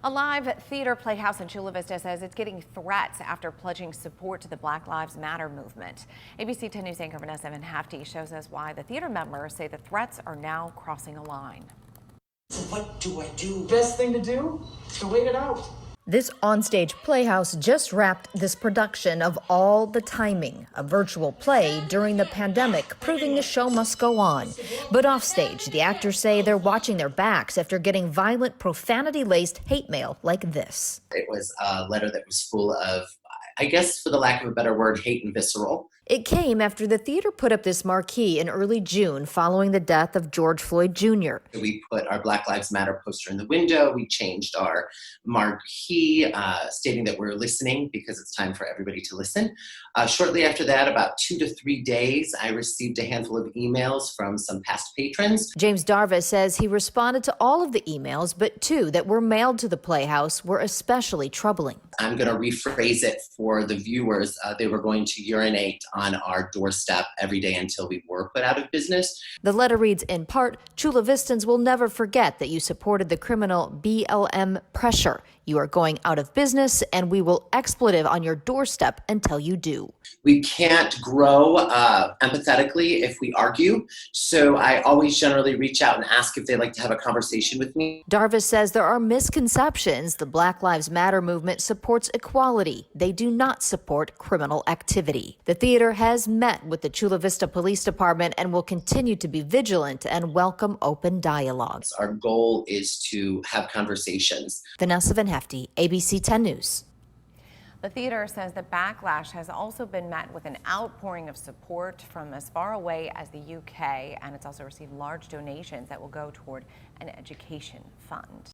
A live theater playhouse in Chula Vista says it's getting threats after pledging support to the Black Lives Matter movement. ABC 10 News anchor Vanessa Van Hafty shows us why the theater members say the threats are now crossing a line. So what do I do? Best thing to do is to wait it out. This onstage playhouse just wrapped this production of All the Timing, a virtual play during the pandemic, proving the show must go on. But offstage, the actors say they're watching their backs after getting violent, profanity-laced hate mail like this. It was a letter that was full of, I guess for the lack of a better word, hate and visceral. It came after the theater put up this marquee in early June following the death of George Floyd Jr. We put our Black Lives Matter poster in the window. We changed our marquee, stating that we're listening because it's time for everybody to listen. Shortly after that, about 2 to 3 days, I received a handful of emails from some past patrons. James Darvas says he responded to all of the emails, but 2 that were mailed to the Playhouse were especially troubling. I'm going to rephrase it for the viewers. They were going to urinate on our doorstep every day until we were put out of business. The letter reads in part, Chula Vistans will never forget that you supported the criminal BLM pressure. You are going out of business and we will expletive on your doorstep until you do. We can't grow empathetically if we argue. So I always generally reach out and ask if they'd like to have a conversation with me. Darvas says there are misconceptions. The Black Lives Matter movement supports equality. They do not support criminal activity. The theater has met with the Chula Vista Police Department and will continue to be vigilant and welcome open dialogues. Our goal is to have conversations. Vanessa Van Hafty, ABC 10 News. The theater says the backlash has also been met with an outpouring of support from as far away as the UK, and it's also received large donations that will go toward an education fund.